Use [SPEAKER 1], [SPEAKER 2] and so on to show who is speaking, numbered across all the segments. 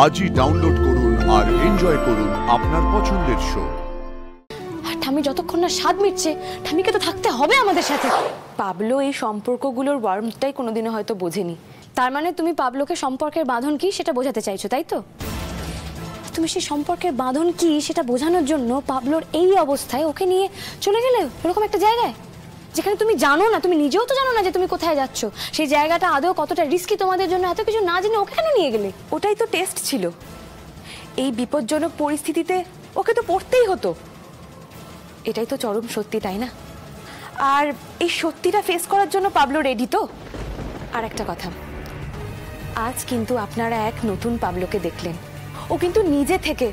[SPEAKER 1] আজই ডাউনলোড করুন আর এনজয় করুন আপনার পছন্দের শো।
[SPEAKER 2] আর ঠামি যতক্ষণ না স্বাদ মিটছে, ঠামিকে তো থাকতে হবে আমাদের সাথে। পাবলো এই সম্পর্কগুলোর ওয়ার্মটাই কোনোদিনও হয়তো বোঝেনি। তার মানে তুমি পাবলোকে সম্পর্কের বাঁধন কি সেটা বোঝাতে চাইছো, তাই তো? তুমি সেই সম্পর্কের বাঁধন কি সেটা বোঝানোর জন্য পাবলোর এই অবস্থায় ওকে নিয়ে চলে গেলে এরকম একটা জায়গায়, যেখানে তুমি জানো না, তুমি নিজেও তো জানো না যে তুমি কোথায় যাচ্ছ। সেই জায়গাটা আদৌ কতটা রিস্কি তোমাদের জন্য, এত কিছু না জেনে ওকে কেন নিয়ে গেলে?
[SPEAKER 3] ওটাই তো টেস্ট ছিল। এই বিপজ্জনক পরিস্থিতিতে ওকে তো পড়তেই হতো। এটাই তো চরম সত্যি, তাই না? আর এই সত্যিটা ফেস করার জন্য পাবলো রেডি তো? আর একটা কথা, আজ কিন্তু আপনারা এক নতুন পাবলোকে দেখলেন। ও কিন্তু নিজে থেকে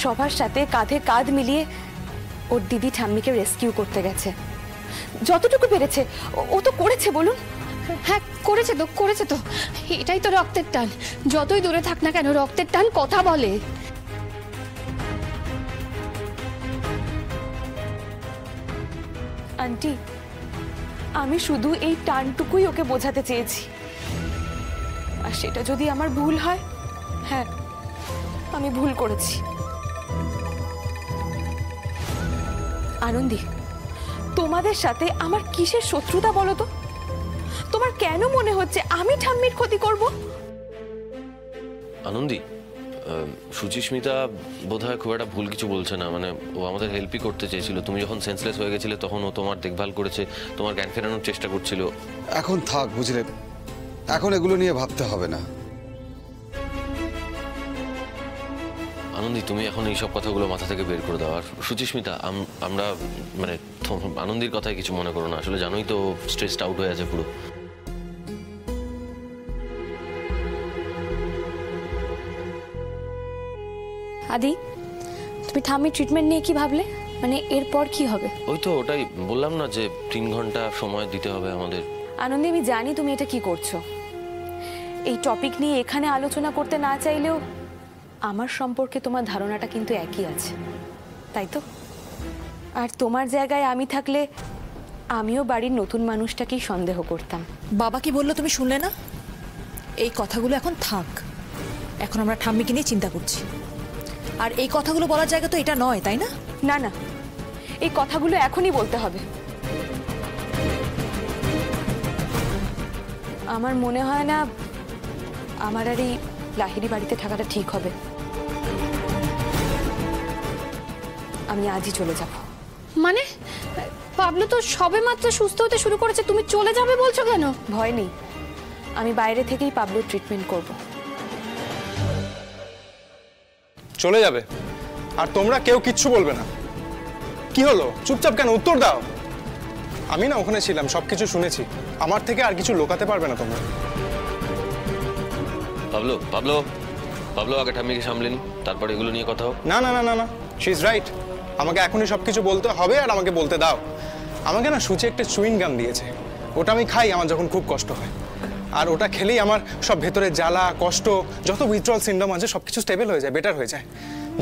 [SPEAKER 3] সবার সাথে কাঁধে কাঁধ মিলিয়ে ওর দিদি ঠাম্মিকে রেস্কিউ করতে গেছে। যতটুকু পেরেছে ও তো করেছে, বলুন।
[SPEAKER 2] হ্যাঁ, করেছে তো। এটাই তো রক্তের টান। যতই দূরে থাক না কেন, রক্তের টান কথা বলে।
[SPEAKER 3] আন্টি, আমি শুধু এই টানটুকুই ওকে বোঝাতে চেয়েছি। আর সেটা যদি আমার ভুল হয়, হ্যাঁ, আমি ভুল করেছি। আনন্দী, তোমাদের সাথে আমার কিসের শত্রুতা বলো তো? তোমার কেন মনে হচ্ছে আমি ঠাম্মির ক্ষতি করব?
[SPEAKER 4] আনন্দী, সুচিস্মিতা বোধহয় খুব একটা ভুল কিছু বলছে না। মানে ও আমাদের হেল্পই করতে চেয়েছিল। তুমি যখন সেন্সলেস হয়ে গেছিলে তখন ও তোমার দেখভাল করেছে, তোমার জ্ঞান ফেরানোর চেষ্টা করছিল।
[SPEAKER 5] এখন থাক, বুঝলে, এখন এগুলো নিয়ে ভাবতে হবে না।
[SPEAKER 4] আনন্দী, তুমি এখন এইসব কথাগুলো মাথা থেকে বের করে দাও। আর সুচিস্মিতা, আমরা মানে আনন্দীর কথায় কিছু মনে করো না। আসলে জানোই তো স্ট্রেসড আউট হয়ে আছে পুরো।
[SPEAKER 2] আদি, তুমি ঠাম্মির ট্রিটমেন্ট নিয়ে কি ভাবলে? মানে এরপর কি হবে?
[SPEAKER 4] ওই তো ওটাই বললাম না যে 3 ঘন্টা সময় দিতে হবে আমাদের।
[SPEAKER 3] আনন্দী, আমি জানি তুমি এটা কি করছো। এই টপিক নিয়ে এখানে আলোচনা করতে না চাইলেও আমার সম্পর্কে তোমার ধারণাটা কিন্তু একই আছে, তাই তো? আর তোমার জায়গায় আমি থাকলে আমিও বাড়ির নতুন মানুষটাকেই সন্দেহ করতাম।
[SPEAKER 6] বাবা কি বললো তুমি শুনলে না? এই কথাগুলো এখন থাক। এখন আমরা ঠাম্মিকে নিয়ে চিন্তা করছি। আর এই কথাগুলো বলার জায়গা তো এটা নয়, তাই না?
[SPEAKER 3] না না, এই কথাগুলো এখনই বলতে হবে। আমার মনে হয় না আমার আর এই লাহিড়ী বাড়িতে থাকাটা ঠিক হবে। আমি আজই চলে যাব।
[SPEAKER 2] মানে পাবলো তো সবেমাত্র সুস্থ হতে শুরু করেছে, তুমি চলে যাবে বলছো কেন?
[SPEAKER 3] ভয় নেই, আমি বাইরে থেকেই পাবলোর ট্রিটমেন্ট করব।
[SPEAKER 7] চলে যাবে? আর তোমরা কেউ কিচ্ছু বলবে না? কি হলো, চুপচাপ কেন? উত্তর দাও। আমি না ওখানে ছিলাম, সবকিছু শুনেছি। আমার থেকে আর কিছু লুকাতে পারবে না তোমরা।
[SPEAKER 4] পাবলো পাবলো পাবলো, আগে ঠাম্মিকে সামলে নি, তারপর এগুলো নিয়ে কথা হোক।
[SPEAKER 7] না না না না না, শি ইজ রাইট। আমাকে এখনই সবকিছু বলতে হবে, আর আমাকে বলতে দাও। আমাকে না সুচি একটা চুইং গাম দিয়েছে, ওটা আমি খাই আমার যখন খুব কষ্ট হয়। আর ওটা খেলেই আমার সব ভেতরে জ্বালা কষ্ট, যত উইথড্রল সিনড্রোম আছে সবকিছু স্টেবল হয়ে যায়, বেটার হয়ে যায়।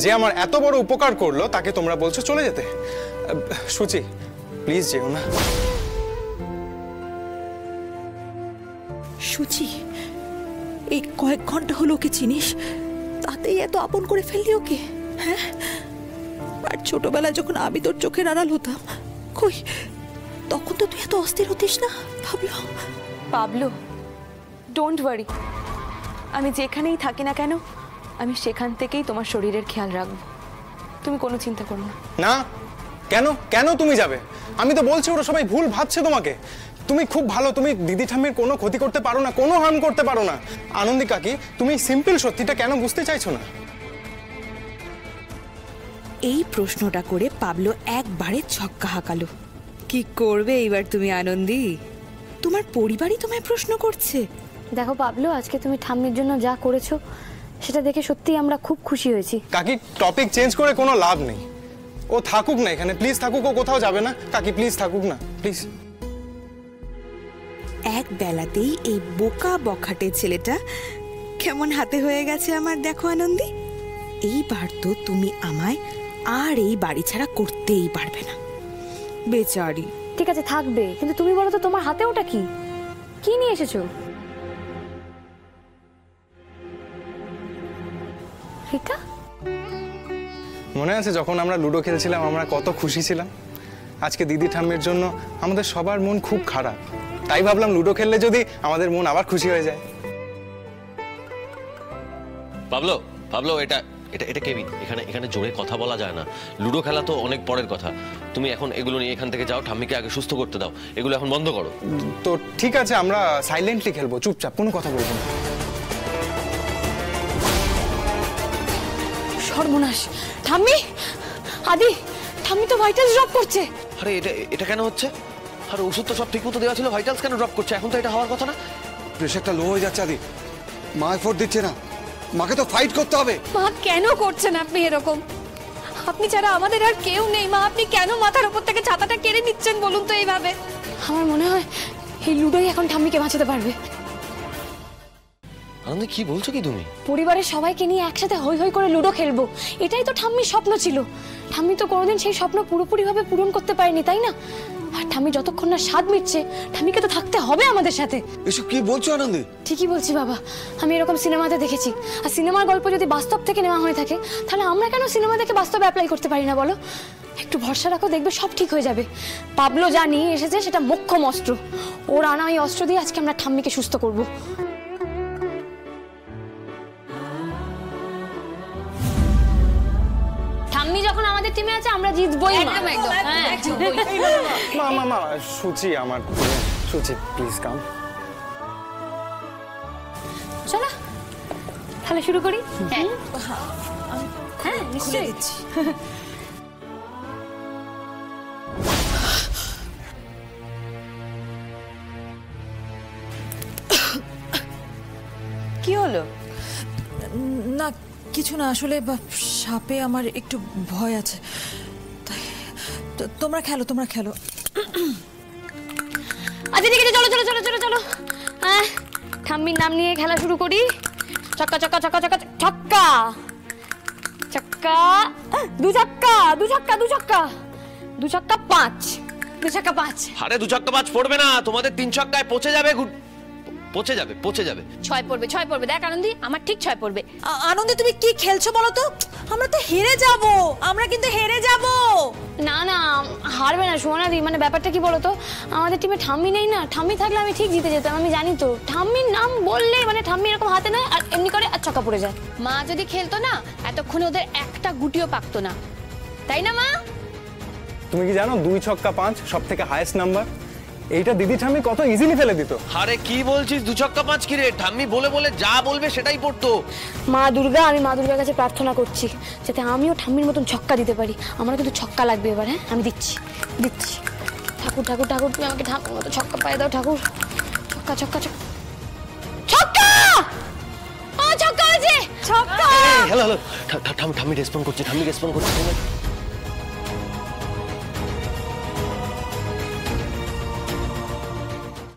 [SPEAKER 7] যে আমার এত বড় উপকার করলো তাকে তোমরা বলছো চলে যেতে? সুচি, প্লিজ যেও না।
[SPEAKER 6] সুচি, এই কয়েক ঘন্টা হলো ওকে চিনিস, তাতেই এত আপন করে ফেললি ওকে? হ্যাঁ, আর ছোটবেলায় যখন আমি তোর চোখের আড়াল হতাম, কই তখন তো তুই এত অস্থির হতিস না? ভাবলো
[SPEAKER 3] পাবলো, ডোন্ট ওয়ারি। আমি যেখানেই থাকি না কেন, আমি সেখান থেকেই তোমার শরীরের খেয়াল রাখবো। তুমি কোনো চিন্তা করো না।
[SPEAKER 7] না, কেন কেন তুমি যাবে? আমি তো বলছি ওরা সবাই ভুল ভাবছে তোমাকে। তুমি খুব ভালো, তুমি দিদি ঠাম্মির কোনো ক্ষতি করতে পারো না, কোনো হার্ম করতে পারো না। আনন্দী কাকি, তুমি সিম্পল সত্যিটা কেন বুঝতে চাইছো না?
[SPEAKER 8] এই প্রশ্নটা করে পাবলো একবারে ছক্কা হাঁকালো। কি করবে এইবার তুমি আনন্দী? তোমার পরিবারই তোমায় প্রশ্ন করছে।
[SPEAKER 2] দেখো পাবলো, আজকে তুমি ঠাম্মির জন্য যা করেছো সেটা দেখে সত্যিই আমরা খুব খুশি হয়েছি।
[SPEAKER 7] কাকি, টপিক চেঞ্জ করে কোনো লাভ নেই। ও থাকুক না এখানে, প্লিজ থাকুক। ও কোথাও যাবে না। কাকি প্লিজ থাকুক না, প্লিজ।
[SPEAKER 8] এক বেলাতেই এই বোকা বখাটে ছেলেটা কেমন হাতে হয়ে গেছে আমার, দেখো আনন্দী। এইবার তো তুমি আমায় আর এই বাড়ি ছাড়া করতেই পারবে না, বেচারি।
[SPEAKER 2] ঠিক আছে, থাকবে, কিন্তু তুমি বলো তো তোমার হাতে ওটা কি? কি নিয়ে এসেছো? রিকা,
[SPEAKER 7] মনে আছে যখন আমরা লুডো খেলছিলাম আমরা কত খুশি ছিলাম? আজকে দিদি ঠাম্মির জন্য আমাদের সবার মন খুব খারাপ। তাই ভাবলাম লুডো খেললে যদি আমাদের মন আবার খুশি হয়ে যায়।
[SPEAKER 4] পাবলো পাবলো, এটা এটা এটা কেবিন, এখানে এখানে জোরে কথা বলা যায় না। লুডো খেলা তো অনেক পরের কথা। তুমি এখন এগুলো নিয়ে এখান থেকে যাও, ঠাম্মিকে আগে সুস্থ করতে দাও, এগুলো এখন বন্ধ করো।
[SPEAKER 7] তো ঠিক আছে, আমরা সাইলেন্টলি খেলবো, চুপচাপ, কোনো কথা বলবো না।
[SPEAKER 2] সর্বনাশ! ঠাম্মি, আদি, ঠাম্মি তো ভাইটালস ড্রপ করছে।
[SPEAKER 4] আরে এটা এটা কেন হচ্ছে? আরে ওষুধ তো সব ঠিক মতো দেওয়া ছিল, ভাইটালস কেন ড্রপ করছে? এখন তো এটা হওয়ার কথা না।
[SPEAKER 5] প্রেশারটা লো হয়ে যাচ্ছে আদি, মা এফোর্ট দিচ্ছে না, মাকে তো ফাইট করতে হবে।
[SPEAKER 2] মা, কেন করছেন আপনি এরকম? আপনি ছাড়া আমাদের আর কেউ নেই মা, আপনি কেন মাথার উপর থেকে ছাতাটা কেড়ে নিচ্ছেন বলুন তো এইভাবে? আমার মনে হয় এই লুডোই এখন ঠাম্মিকে বাঁচাতে পারবে।
[SPEAKER 4] আনন্দ, কি বলছো কি তুমি?
[SPEAKER 2] পরিবারের সবাইকে নিয়ে একসাথে হই হই করে লুডো খেলবো, এটাই তো ঠাম্মির স্বপ্ন ছিল। ঠাম্মি তো কোনোদিন সেই স্বপ্ন পুরোপুরিভাবে পূরণ করতে পারেনি, তাই না? আর ঠাম্মি যতক্ষণ না স্বাদ মিটছে, ঠাম্মিকে তো থাকতে হবে আমাদের সাথে।
[SPEAKER 5] এসব কি বলছো আনন্দী?
[SPEAKER 2] ঠিকই বলছি বাবা, আমি এরকম সিনেমাতে দেখেছি। আর সিনেমার গল্প যদি বাস্তব থেকে নেওয়া হয়ে থাকে, তাহলে আমরা কেন সিনেমা দেখে বাস্তবে অ্যাপ্লাই করতে পারি না বলো? একটু ভরসা রাখো, দেখবে সব ঠিক হয়ে যাবে। পাবলো যা নিয়ে এসেছে সেটা মোক্ষম অস্ত্র। ওর আনা ওই অস্ত্র দিয়ে আজকে আমরা ঠাম্মিকে সুস্থ করবো। ঠাম্মি যখন আমাদের টিমে আছে আমরা জিতবই। একদম একদম, হ্যাঁ জিতবই।
[SPEAKER 7] মা মা মা, সুচি, আমার সুচি, প্লিজ কাম।
[SPEAKER 2] চলো তাহলে শুরু করি। হ্যাঁ হ্যাঁ নিশ্চয়ই।
[SPEAKER 3] কি হলো?
[SPEAKER 6] না কিছু না, আসলে সাপে আমার একটু ভয় আছে, তাই তোমরা খেলো, তোমরা খেলো।
[SPEAKER 2] আচ্ছা ঠিক আছে, চলো চলো চলো চলো চলো। ঠাম্মির নাম নিয়ে খেলা শুরু করি। ছক্কা ছক্কা ছক্কা ছক্কা ছক্কা ছক্কা, দু ছক্কা দু ছক্কা দু ছক্কা দু ছক্কা পাঁচ, দু ছক্কা পাঁচ।
[SPEAKER 4] আরে 2 ছক্কা 5 পড়বে না, তোমাদের 3 ছক্কায় পচে যাবে, পচে যাবে, পচে যাবে।
[SPEAKER 2] 6 পড়বে, 6 পড়বে। দেখ আনন্দি, আমার ঠিক 6 পড়বে।
[SPEAKER 6] আনন্দে তুমি কি খেলছো বলো তো? আমরা তো হেরে যাব, আমরা কিন্তু হেরে যাব।
[SPEAKER 2] না না, হারবে না সোনাদি। মানে ব্যাপারটা কি বলতো, আমাদের টিমে ঠাম্মি নেই না। ঠাম্মি থাকলে আমি ঠিক জিতে যেতাম, আমি জানি তো। ঠাম্মির নাম বললে মানে ঠাম্মি এরকম হাতে নেয় আর এমনি করে আর ছক্কা পড়ে যায়। মা যদি খেলতো না, এতক্ষণে ওদের একটা গুটিও পাকতো না, তাই না মা?
[SPEAKER 7] তুমি কি জানো 2 ছক্কা 5 সব থেকে হাইয়েস্ট নাম্বার? এইটা দিদি ঠাম্মি কত ইজিলি ফেলে দিত।
[SPEAKER 4] আরে কি বলছিস, 2 ছক্কা 5 কি রে? ঠাম্মি বলে বলে যা বলবে সেটাই পড়তো।
[SPEAKER 2] মা দুর্গা, আমি মা দুর্গার কাছে প্রার্থনা করছি যাতে আমিও ঠাম্মির মতন ছক্কা দিতে পারি। আমার কিন্তু ছক্কা লাগবে এবার। হ্যাঁ আমি দিচ্ছি দিচ্ছি। ঠাকুর ঠাকুর ঠাকুর, তুমি আমাকে ঠাকুর মতো ছক্কা পায়ে দাও ঠাকুর। ছক্কা ছক্কা ছক্কা ছক্কা! ও ছক্কা হয়েছে, ছক্কা!
[SPEAKER 4] হ্যালো হ্যালো, ঠাম্মি রেসপন্ড করছে, ঠাম্মি রেসপন্ড করছে।